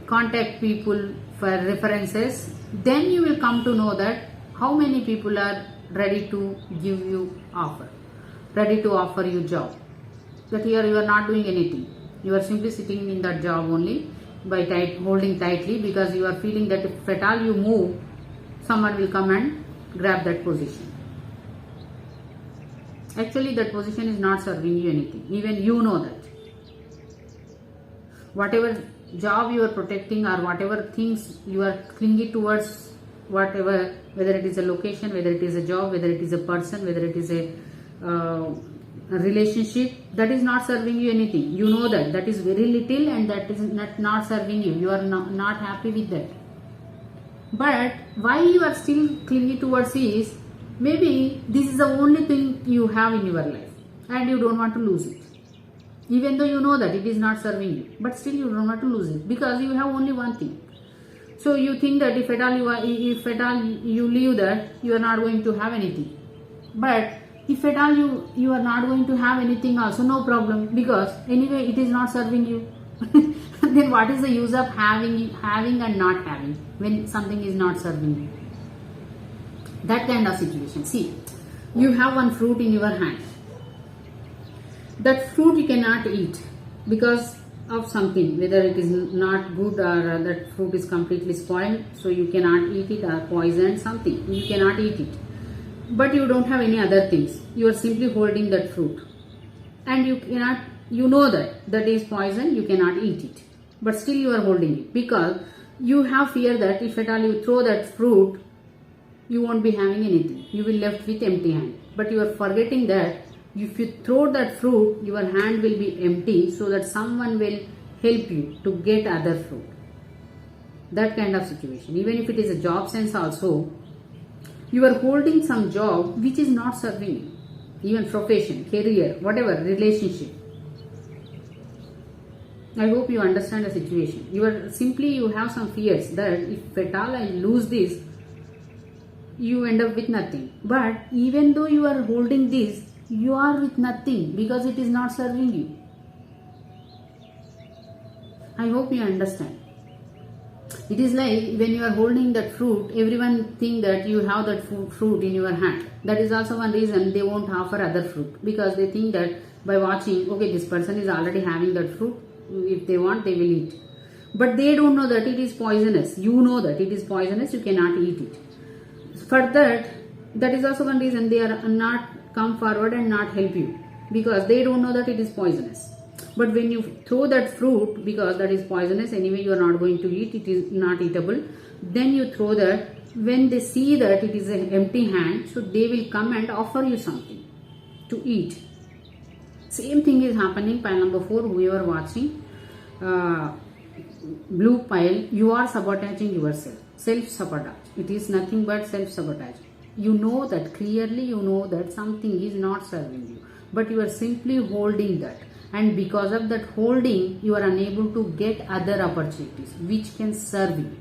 contact people for references. Then you will come to know that how many people are ready to give you offer, ready to offer you job. But here you are not doing anything. You are simply sitting in that job only by holding tightly, because you are feeling that if at all you move, someone will come and grab that position. Actually, that position is not serving you anything. Even you know that. Whatever job you are protecting or whatever things you are clingy towards, whatever, whether it is a location, whether it is a job, whether it is a person, whether it is a relationship, that is not serving you anything. You know that is very little and that is not serving you. You are not happy with that. But why you are still clingy towards is, maybe this is the only thing you have in your life and you don't want to lose it. Even though you know that it is not serving you, but still you don't want to lose it because you have only one thing. So you think that if at all you leave that, you are not going to have anything. But if at all you are not going to have anything also, no problem, because anyway it is not serving you. Then what is the use of having and not having when something is not serving you? That kind of situation. See, you have one fruit in your hand. That fruit you cannot eat because of something, whether it is not good or that fruit is completely spoiled, so you cannot eat it, or poisoned, something, you cannot eat it. But you don't have any other things. You are simply holding that fruit and you know that is poison, you cannot eat it, but still you are holding it because you have fear that if at all you throw that fruit, you won't be having anything. You will left with empty hand. But you are forgetting that if you throw that fruit, your hand will be empty, so that someone will help you to get other fruit. That kind of situation. Even if it is a job sense also, you are holding some job which is not serving you. Even profession, career, whatever, relationship. I hope you understand the situation. You have some fears that if at all I lose this, you end up with nothing. But even though you are holding this, you are with nothing because it is not serving you. I hope you understand. It is like when you are holding that fruit, everyone think that you have that fruit in your hand. That is also one reason they won't offer other fruit, because they think that by watching, okay, this person is already having that fruit. If they want, they will eat. But they don't know that it is poisonous. You know that it is poisonous. You cannot eat it. For that is also one reason they are not come forward and not help you, because they don't know that it is poisonous. But when you throw that fruit, because that is poisonous anyway, you are not going to eat, it is not eatable, then you throw that. When they see that it is an empty hand, so they will come and offer you something to eat. Same thing is happening. Pile number 4, whoever watching, blue pile, you are sabotaging yourself. Self-sabotage. It is nothing but self-sabotage. You know that clearly, you know that something is not serving you, but you are simply holding that. And because of that holding, you are unable to get other opportunities which can serve you.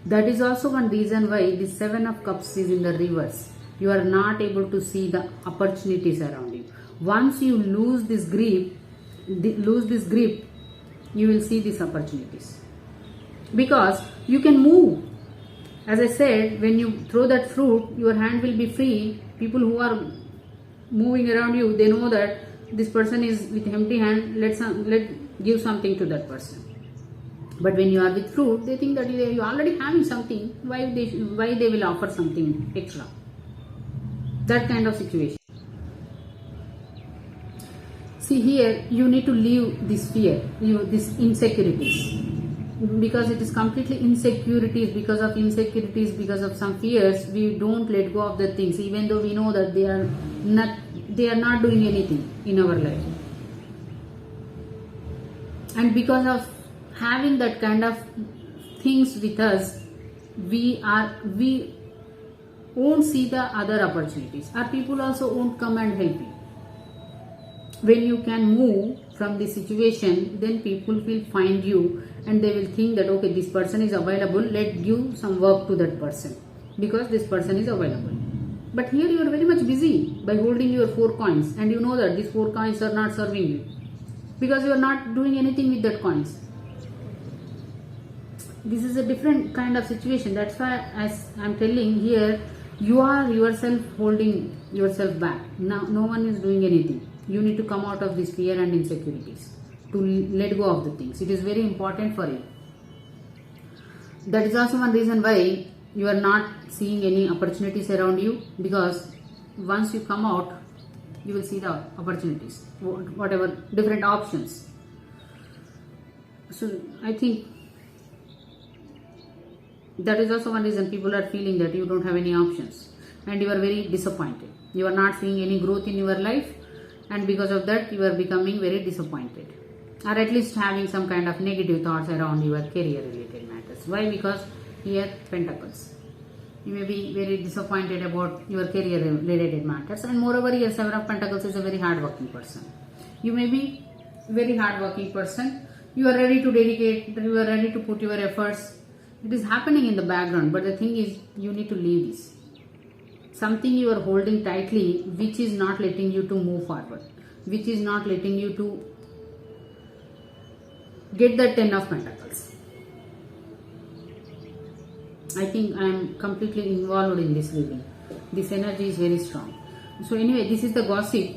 That is also one reason why the 7 of Cups is in the reverse. You are not able to see the opportunities around you. Once you lose this grip, you will see these opportunities. Because you can move. As I said, when you throw that fruit, your hand will be free. People who are moving around you, they know that this person is with empty hand, let's give something to that person. But when you are with fruit, they think that you are already having something. Why they will offer something extra? That kind of situation. See here, you need to leave this fear, this insecurities, because it is completely insecurities. Because of insecurities, because of some fears, we don't let go of the things, even though we know that they are not doing anything in our life. And because of having that kind of things with us, we won't see the other opportunities. Our people also won't come and help you. When you can move from the situation, then people will find you and they will think that, okay, this person is available, let's give some work to that person because this person is available. But here you are very much busy by holding your 4 coins, and you know that these 4 coins are not serving you because you are not doing anything with that coins. This is a different kind of situation. That's why, as I am telling here, you are yourself holding yourself back. Now, no one is doing anything. You need to come out of this fear and insecurities to let go of the things. It is very important for you. That is also one reason why you are not seeing any opportunities around you, because once you come out, you will see the opportunities, whatever different options. So I think that is also one reason people are feeling that you don't have any options and you are very disappointed. You are not seeing any growth in your life, and because of that you are becoming very disappointed, or at least having some kind of negative thoughts around your career related matters. Why? Because here Pentacles. You may be very disappointed about your career related matters, and moreover here 7 of Pentacles is a very hardworking person. You may be very hardworking person. You are ready to dedicate, you are ready to put your efforts. It is happening in the background, but the thing is you need to leave this. Something you are holding tightly which is not letting you to move forward, which is not letting you to get the 10 of Pentacles. I think I am completely involved in this reading. This energy is very strong. So anyway, this is the gossip,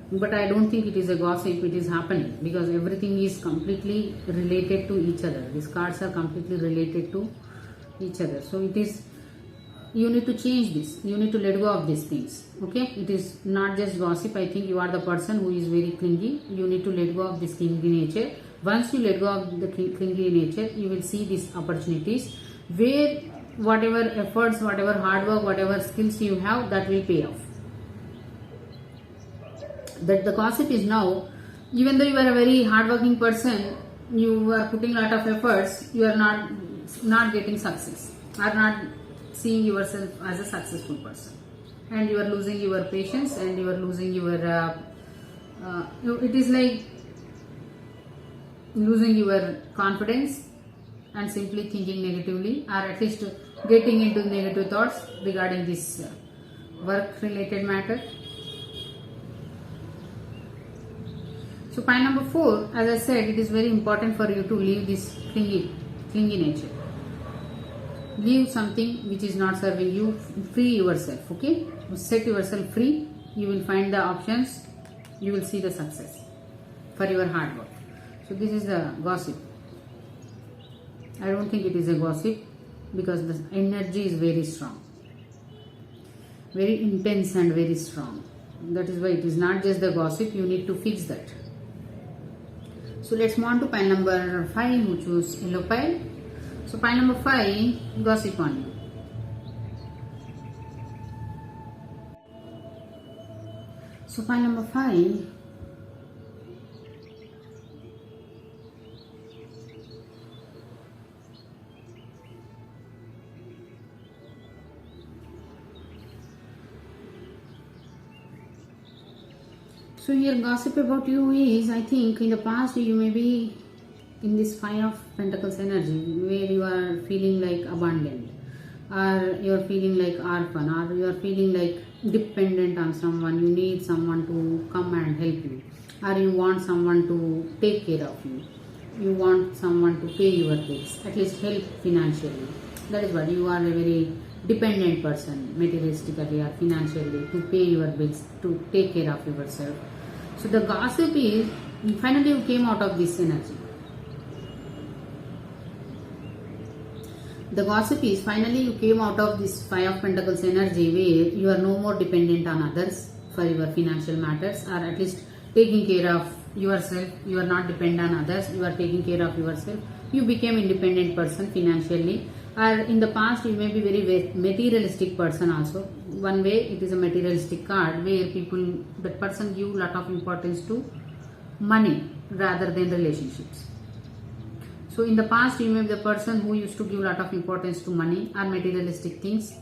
but I don't think it is a gossip. It is happening because everything is completely related to each other. These cards are completely related to each other. So it is, you need to change this. You need to let go of these things. Okay? It is not just gossip. I think you are the person who is very clingy. You need to let go of this clingy nature. Once you let go of the clingy nature, you will see these opportunities where whatever efforts, whatever hard work, whatever skills you have, that will pay off. That the gossip is now, even though you are a very hardworking person, you are putting a lot of efforts, you are not getting success, are not seeing yourself as a successful person, and you are losing your patience, and you are losing your it is like losing your confidence and simply thinking negatively, or at least getting into negative thoughts regarding this work related matter. So pile number 4, as I said, it is very important for you to leave this clingy nature. Leave something which is not serving you, free yourself, okay? Set yourself free, you will find the options, you will see the success for your hard work. So this is the gossip. I don't think it is a gossip because the energy is very strong, very intense and very strong. That is why it is not just the gossip, you need to fix that. So let's move on to pile number 5, who choose yellow pile. So pile number 5, gossip on you. So pile number 5, so here gossip about you is, I think in the past you may be in this 5 of Pentacles energy where you are feeling like abandoned, or you are feeling like orphan, or you are feeling like dependent on someone. You need someone to come and help you, or you want someone to take care of you. You want someone to pay your bills, at least help financially. That is what you are, a very dependent person, materialistically or financially, to pay your bills, to take care of yourself. So the gossip is, finally you came out of this energy. The gossip is, finally you came out of this 5 of Pentacles energy where you are no more dependent on others for your financial matters, or at least taking care of yourself. You are not dependent on others, you are taking care of yourself. You became independent person financially. Or in the past you may be very materialistic person also. One way it is a materialistic card where that person give lot of importance to money rather than relationships. So in the past you may be the person who used to give lot of importance to money or materialistic things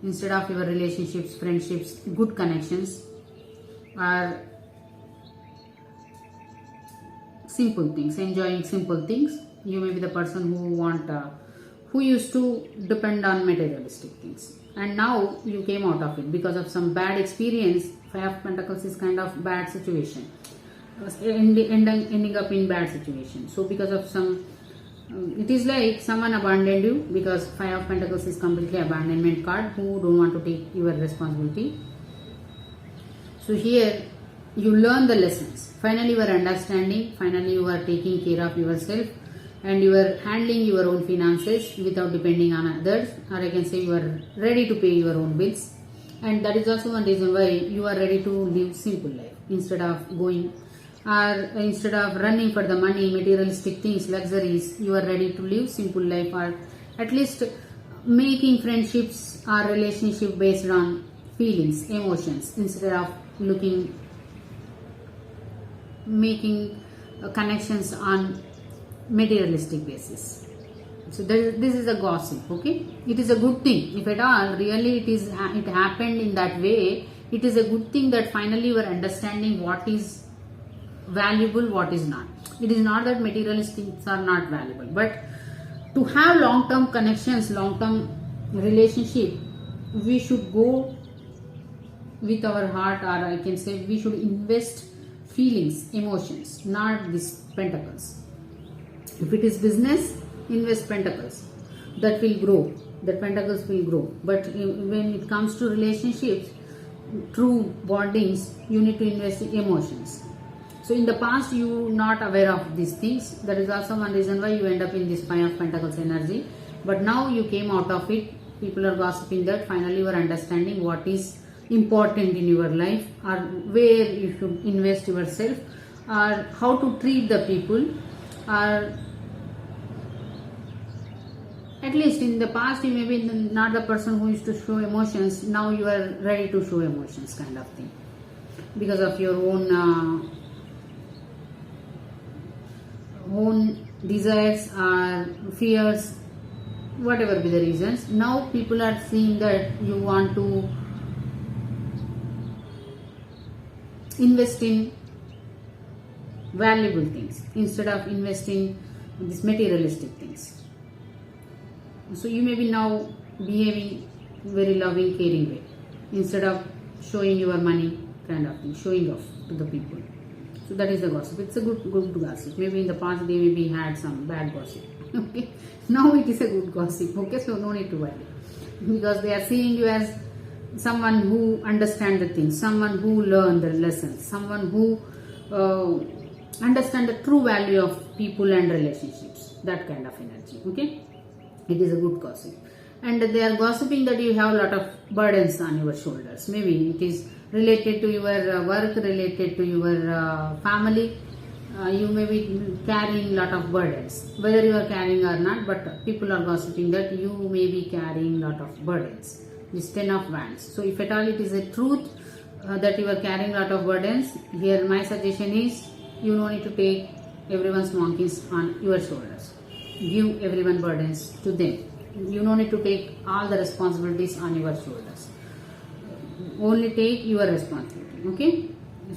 instead of your relationships, friendships, good connections, or simple things, enjoying simple things. You may be the person who used to depend on materialistic things, and now you came out of it because of some bad experience. 5 of Pentacles is kind of bad situation, ending up in bad situation. So because of some, it is like someone abandoned you, because 5 of Pentacles is completely abandonment card, who don't want to take your responsibility. So here you learn the lessons. Finally you are understanding, finally you are taking care of yourself, and you are handling your own finances without depending on others, or I can say you are ready to pay your own bills. And that is also one reason why you are ready to live simple life instead of running for the money, materialistic things, luxuries. You are ready to live simple life, or at least making friendships or relationship based on feelings, emotions, instead of making connections on materialistic basis. So this is a gossip, okay? It is a good thing. If at all really it happened in that way, it is a good thing that finally you are understanding what is valuable, what is not. It is not that materialistic things are not valuable, but to have long-term connections, long-term relationship, we should go with our heart, or I can say we should invest feelings, emotions, not these pentacles. If it is business, invest pentacles. That will grow. That pentacles will grow. But when it comes to relationships, true bondings, you need to invest in emotions. So in the past, you were not aware of these things. That is also one reason why you end up in this 5 of Pentacles energy. But now you came out of it. People are gossiping that. Finally, you are understanding what is important in your life, or where you should invest yourself, or how to treat the people, or at least in the past you may be not the person who used to show emotions. Now you are ready to show emotions, kind of thing, because of your own desires or fears, whatever be the reasons. Now people are seeing that you want to invest in valuable things instead of investing in these materialistic things. So you may be now behaving very loving, caring way instead of showing your money kind of thing, showing off to the people. So that is the gossip. It's a good gossip. Maybe in the past they maybe had some bad gossip. Okay, now it is a good gossip. Okay, so no need to worry, because they are seeing you as someone who understands the things, someone who learn the lessons, someone who understand the true value of people and relationships. That kind of energy. Okay, it is a good gossip. And they are gossiping that you have a lot of burdens on your shoulders. Maybe it is related to your work, related to your family. You may be carrying a lot of burdens, whether you are carrying or not, but people are gossiping that you may be carrying a lot of burdens. This 10 of Wands. So if at all it is a truth that you are carrying a lot of burdens, here my suggestion is you don't need to take everyone's monkeys on your shoulders. Give everyone burdens to them. You don't need to take all the responsibilities on your shoulders. Only take your responsibility. Okay?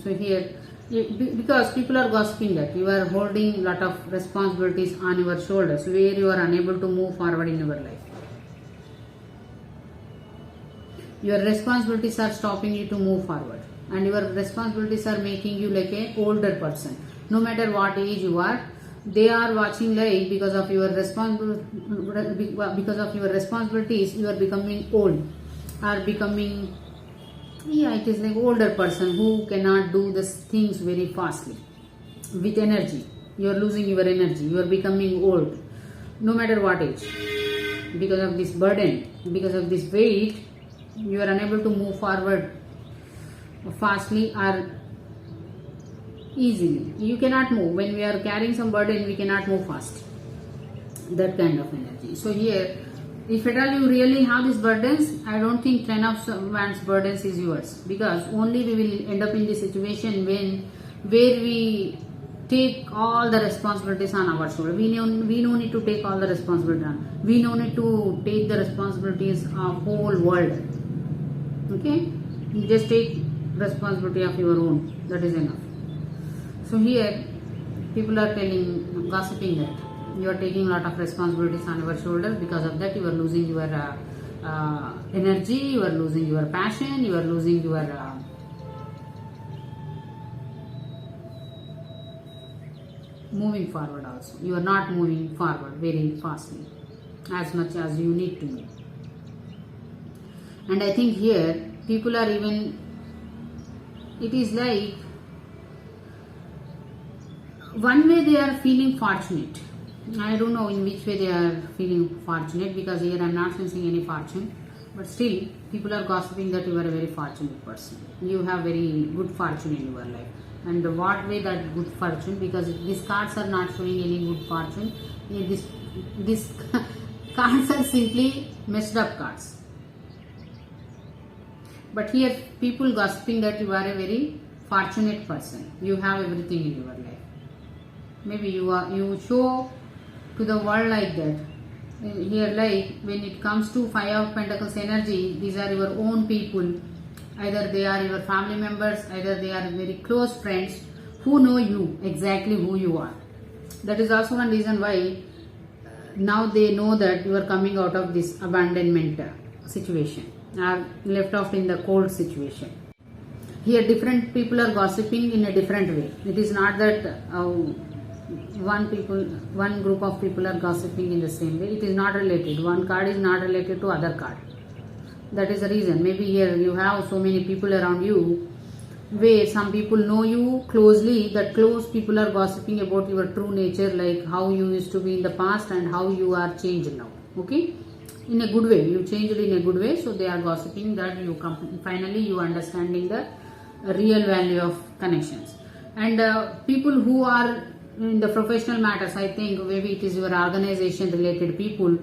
So here, because people are gossiping that you are holding a lot of responsibilities on your shoulders where you are unable to move forward in your life. Your responsibilities are stopping you to move forward, and your responsibilities are making you like a older person. No matter what age you are, they are watching like because of your responsibilities you are becoming old, are becoming, it is like older person who cannot do the things very fastly with energy. You are losing your energy, you are becoming old, no matter what age. Because of this burden, because of this weight, you are unable to move forward fastly or easily. You cannot move. When we are carrying some burden, we cannot move fast. That kind of energy. So here, if at all you really have these burdens, I don't think 10 of Wands burdens is yours, because only we will end up in this situation where we take all the responsibilities on our shoulder. We don't need to take all the responsibility on. We don't need to take the responsibilities of whole world. Okay, you just take responsibility of your own. That is enough. So here, people are gossiping that you are taking a lot of responsibilities on your shoulders. Because of that, you are losing your energy, you are losing your passion, you are losing your moving forward also. You are not moving forward very fastly as much as you need to move. And I think here, people are even, it is like, one way they are feeling fortunate. I don't know in which way they are feeling fortunate, because here I am not sensing any fortune. But still, people are gossiping that you are a very fortunate person. You have very good fortune in your life. And what way that good fortune? Because these cards are not showing any good fortune. These cards are simply messed up cards. But here, people gossiping that you are a very fortunate person. You have everything in your life. Maybe you show to the world like that. Here, like when it comes to 5 of Pentacles energy, these are your own people. Either they are your family members, either they are very close friends who know you exactly who you are. That is also one reason why now they know that you are coming out of this abandonment situation, are left off in the cold situation. Here different people are gossiping in a different way. It is not that one group of people are gossiping in the same way. It is not related. One card is not related to other card. That is the reason. Maybe here you have so many people around you where some people know you closely, that close people are gossiping about your true nature, like how you used to be in the past and how you are changed now. Okay, in a good way, you changed in a good way, so they are gossiping that you finally you understanding the real value of connections. And people who are in the professional matters, I think maybe it is your organization related people,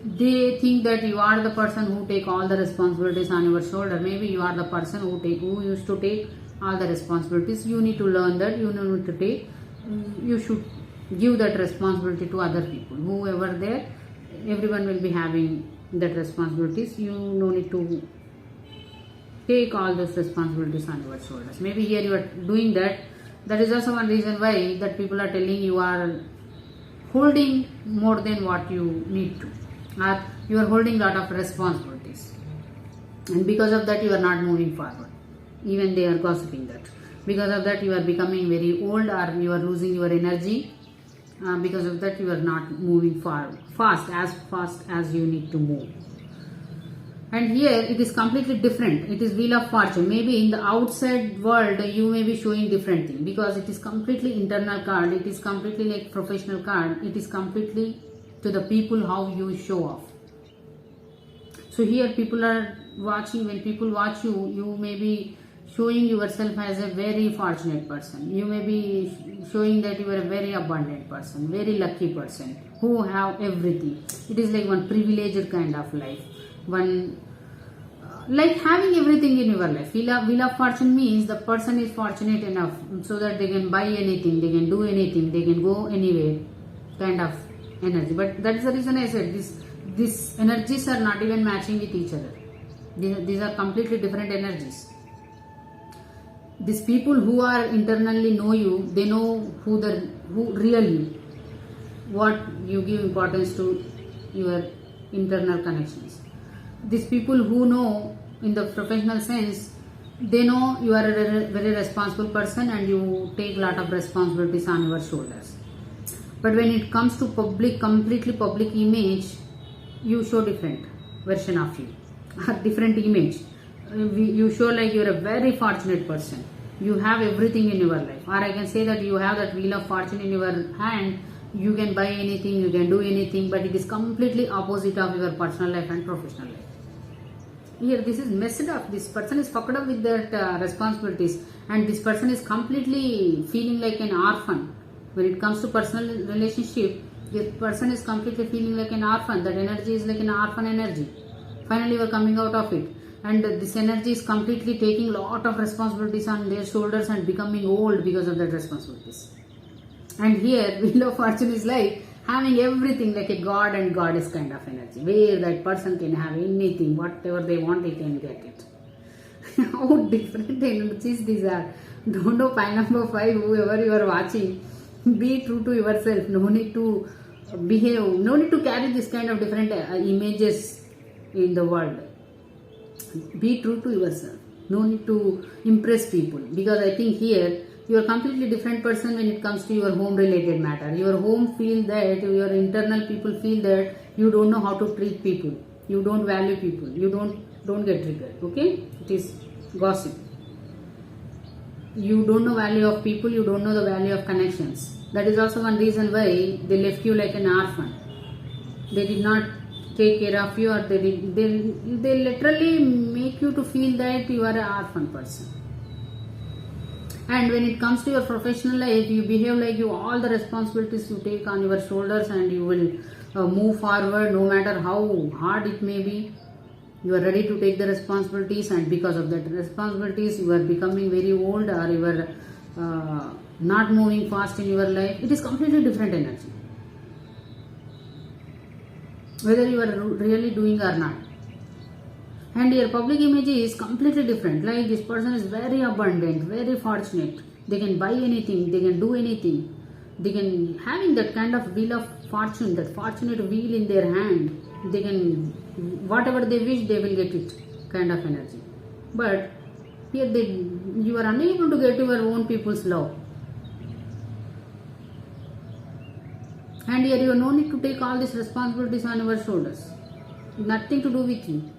they think that you are the person who take all the responsibilities on your shoulder. Maybe you are the person who used to take all the responsibilities. You need to learn that. You need to take. You should give that responsibility to other people. Whoever there, everyone will be having that responsibilities. You no need to take all those responsibilities on your shoulders. Maybe here you are doing that. That is also one reason why that people are telling you are holding more than what you need to. Or You are holding lot of responsibilities, and because of that you are not moving forward. Even they are gossiping that. Because of that you are becoming very old, or you are losing your energy. Because of that you are not moving fast as you need to move. And here it is completely different. It is Wheel of Fortune. Maybe in the outside world you may be showing different thing, because it is completely internal card. It is completely like professional card. It is completely to the people how you show off. So here people are watching. When people watch you, you may be showing yourself as a very fortunate person. You may be showing that you are a very abundant person, very lucky person who have everything. It is like one privileged kind of life. One like having everything in your life. Wheel of Fortune means the person is fortunate enough so that they can buy anything, they can do anything, they can go anywhere, kind of energy. But that's the reason I said these energies are not even matching with each other. These are completely different energies. These people who are internally know you, they know who real you. What you give importance to your internal connections. These people who know in the professional sense, they know you are a very responsible person and you take a lot of responsibilities on your shoulders. But when it comes to completely public image, you show different version of you, different image. You show like you are a very fortunate person. You have everything in your life. Or I can say that you have that Wheel of Fortune in your hand. You can buy anything, you can do anything, but it is completely opposite of your personal life and professional life. Here this is messed up. This person is fucked up with their responsibilities, and this person is completely feeling like an orphan. When it comes to personal relationship, this person is completely feeling like an orphan. That energy is like an orphan energy. Finally you are coming out of it, and this energy is completely taking lot of responsibilities on their shoulders and becoming old because of that responsibilities. And here Wheel of Fortune is like having everything, like a god and goddess kind of energy, where that person can have anything, whatever they want, they can get it. How different energies these are. Don't know. Pile number 5, whoever you are watching, be true to yourself. No need to behave, no need to carry this kind of different images in the world. Be true to yourself. No need to impress people, because I think here you are completely different person when it comes to your home related matter. Your home feel that, your internal people feel that you don't know how to treat people, you don't value people, you don't get triggered. Okay, it is gossip. You don't know value of people, you don't know the value of connections. That is also one reason why they left you like an orphan. They did not take care of you, or they literally make you to feel that you are an orphan person. And when it comes to your professional life, you behave like you all the responsibilities you take on your shoulders, and you will move forward no matter how hard it may be. You are ready to take the responsibilities, and because of that responsibilities you are becoming very old, or you are not moving fast in your life. It is completely different energy, whether you are really doing or not. And your public image is completely different. Like this person is very abundant, very fortunate. They can buy anything, they can do anything. They can having that kind of Wheel of Fortune, that fortunate wheel in their hand. They can, whatever they wish, they will get it, kind of energy. But here you are unable to get your own people's love. And here you have no need to take all these responsibilities on your shoulders. Nothing to do with you.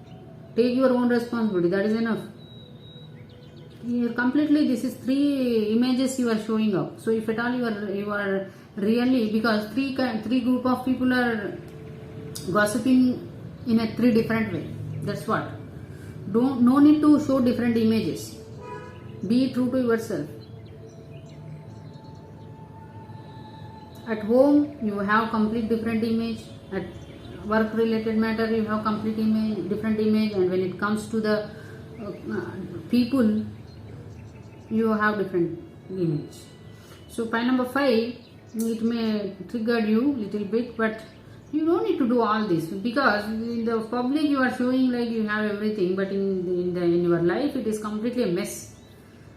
Take your own responsibility, that is enough. Here completely, this is 3 images you are showing up. So if at all you are really, because three group of people are gossiping in a 3 different way. That's what. No need to show different images. Be true to yourself. At home you have complete different image. At work related matter you have complete image, different image, and when it comes to the people you have different image. So pile number 5, it may trigger you little bit, but you don't need to do all this, because in the public you are showing like you have everything, but in your life it is completely a mess.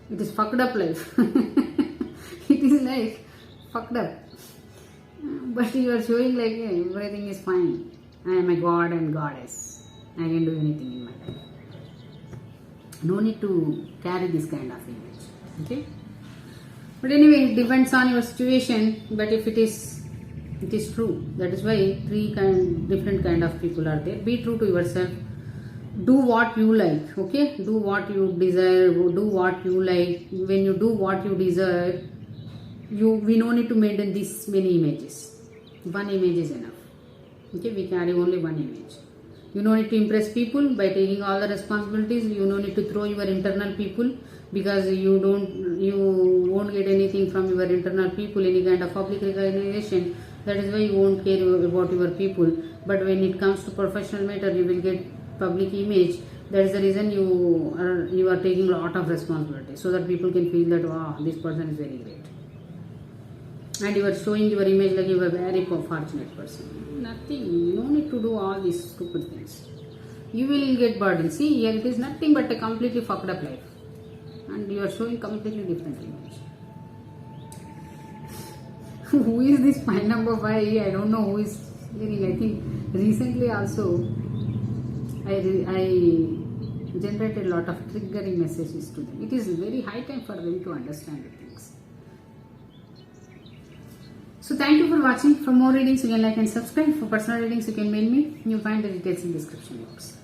It is fucked up life. It is like fucked up, but you are showing like everything is fine. I am a god and goddess. I can do anything in my life. No need to carry this kind of image. Okay. But anyway, it depends on your situation. But if it is true. That is why different kind of people are there. Be true to yourself. Do what you like. Okay. Do what you desire. Do what you like. When you do what you desire, we no need to maintain this many images. One image is enough. Okay. We carry only one image. You no need to impress people by taking all the responsibilities. You no need to throw your internal people, because you won't get anything from your internal people, any kind of public recognition. That is why you won't care about your people. But when it comes to professional matter, you will get public image. That is the reason you are taking a lot of responsibility, so that people can feel that, wow, this person is very great. And you are showing your image like you are a very fortunate person. Nothing. No need to do all these stupid things. You will get burdened. See, here it is nothing but a completely fucked up life. And you are showing completely different image. Who is this file number 5? I don't know who is hearing. I think recently also I generated a lot of triggering messages to them. It is very high time for them to understand the things. So thank you for watching. For more readings, you can like and subscribe. For personal readings, you can mail me. You'll find the details in the description box.